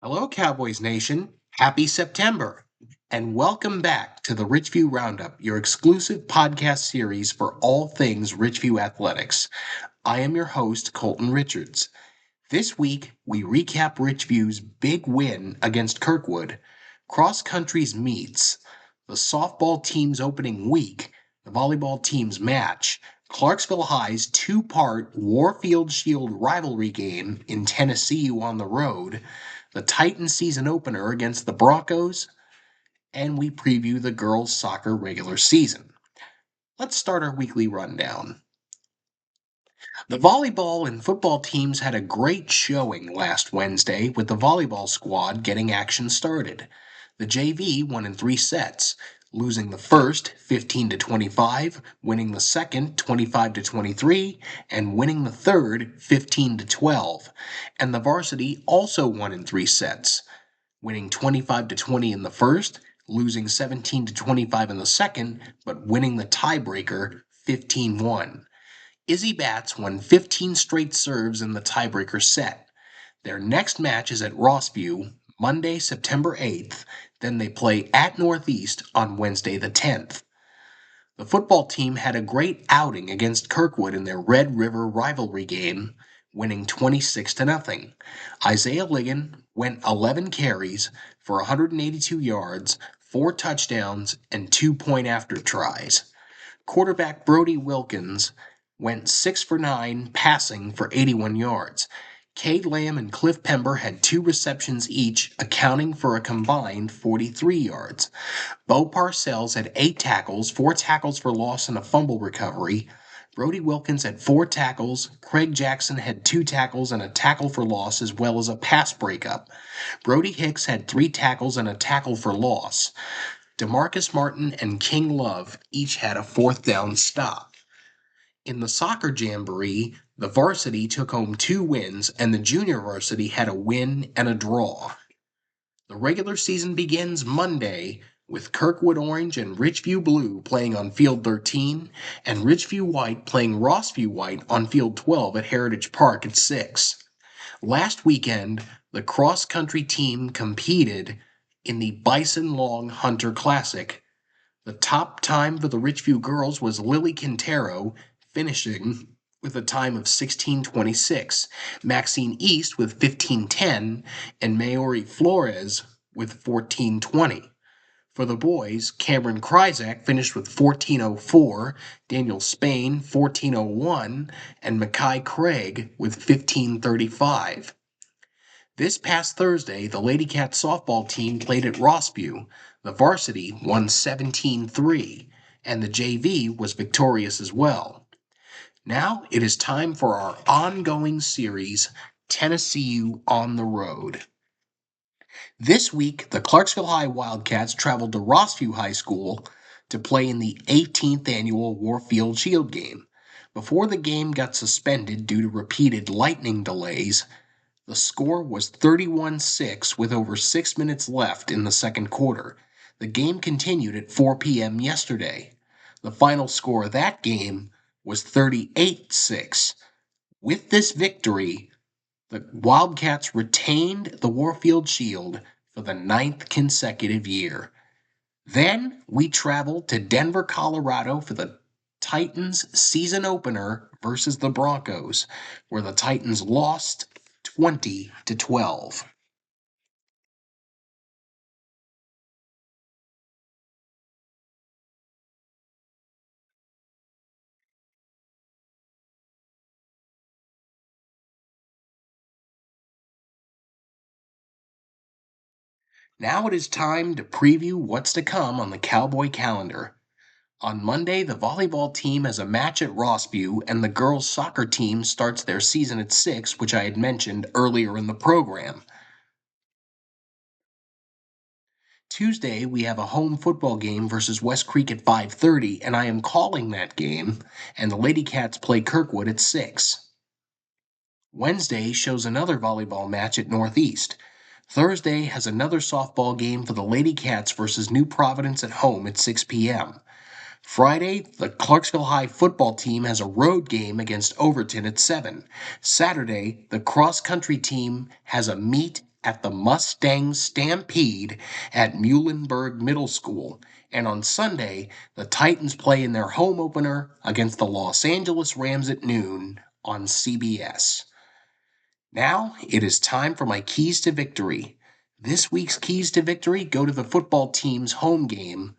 Hello, Cowboys Nation. Happy September. And welcome back to the Richview Roundup, your exclusive podcast series for all things Richview athletics. I am your host, Colton Richards. This week, we recap Richview's big win against Kirkwood, cross country's meets, the softball team's opening week, the volleyball team's match, Clarksville High's two-part Warfield Shield rivalry game in Tennessee on the road, the Titans season opener against the Broncos, and we preview the girls' soccer regular season. Let's start our weekly rundown. The volleyball and football teams had a great showing last Wednesday, with the volleyball squad getting action started. The JV won in 3 sets, losing the first 15-25, winning the second 25-23, and winning the third 15-12. And the varsity also won in 3 sets, winning 25-20 in the first, losing 17-25 in the second, but winning the tiebreaker 15-1. Izzy Bats won 15 straight serves in the tiebreaker set. Their next match is at Rossview, Monday, September 8th. Then they play at Northeast on Wednesday the 10th. The football team had a great outing against Kirkwood in their Red River rivalry game, winning 26-0. Isaiah Ligon went 11 carries for 182 yards, 4 touchdowns, and 2-point-after tries. Quarterback Brody Wilkins went 6 for 9, passing for 81 yards. Cade Lamb and Cliff Pember had 2 receptions each, accounting for a combined 43 yards. Bo Parcells had 8 tackles, 4 tackles for loss and a fumble recovery. Brody Wilkins had 4 tackles. Craig Jackson had 2 tackles and a tackle for loss, as well as a pass breakup. Brody Hicks had 3 tackles and a tackle for loss. DeMarcus Martin and King Love each had a 4th down stop. In the soccer jamboree, the varsity took home 2 wins, and the junior varsity had a win and a draw. The regular season begins Monday with Kirkwood Orange and Richview Blue playing on Field 13, and Richview White playing Rossview White on Field 12 at Heritage Park at 6. Last weekend, the cross-country team competed in the Bison Long Hunter Classic. The top time for the Richview girls was Lily Quintero, finishing with a time of 16:26, Maxine East with 15:10, and Maori Flores with 14:20. For the boys, Cameron Kryzak finished with 14:04, Daniel Spain 14:01, and Mackay Craig with 15:35. This past Thursday, the Lady Cats softball team played at Rossview. The varsity won 17-3, and the JV was victorious as well. Now it is time for our ongoing series, Tennessee on the Road. This week, the Clarksville High Wildcats traveled to Rossview High School to play in the 18th annual Warfield Shield game. Before the game got suspended due to repeated lightning delays, the score was 31-6 with over 6 minutes left in the second quarter. The game continued at 4 p.m. yesterday. The final score of that game was 38-6. With this victory, the Wildcats retained the Warfield Shield for the 9th consecutive year. Then we traveled to Denver, Colorado for the Titans season opener versus the Broncos, where the Titans lost 20-12. Now it is time to preview what's to come on the Cowboy calendar. On Monday, the volleyball team has a match at Rossview, and the girls' soccer team starts their season at 6, which I had mentioned earlier in the program. Tuesday, we have a home football game versus West Creek at 5:30, and I am calling that game, and the Lady Cats play Kirkwood at 6. Wednesday shows another volleyball match at Northeast. Thursday has another softball game for the Lady Cats versus New Providence at home at 6 p.m. Friday, the Clarksville High football team has a road game against Overton at 7. Saturday, the cross-country team has a meet at the Mustang Stampede at Muhlenberg Middle School. And on Sunday, the Titans play in their home opener against the Los Angeles Rams at noon on CBS. Now it is time for my keys to victory. This week's keys to victory go to the football team's home game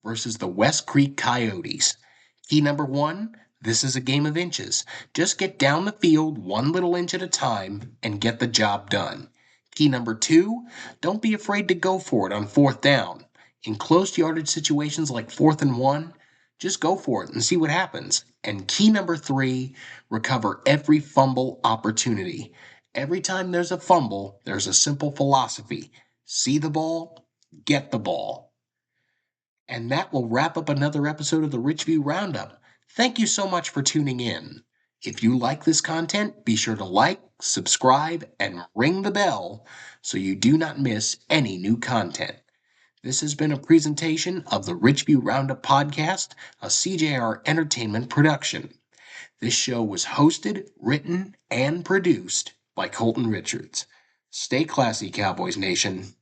versus the West Creek Coyotes. Key number one, this is a game of inches. Just get down the field one little inch at a time and get the job done. Key number two, don't be afraid to go for it on fourth down. In close yardage situations like 4th and 1, just go for it and see what happens. And key number three, recover every fumble opportunity. Every time there's a fumble, there's a simple philosophy. See the ball, get the ball. And that will wrap up another episode of the Richview Roundup. Thank you so much for tuning in. If you like this content, be sure to like, subscribe, and ring the bell so you do not miss any new content. This has been a presentation of the Richview Roundup podcast, a CJR Entertainment production. This show was hosted, written, and produced by Colton Richards. Stay classy, Cowboys Nation.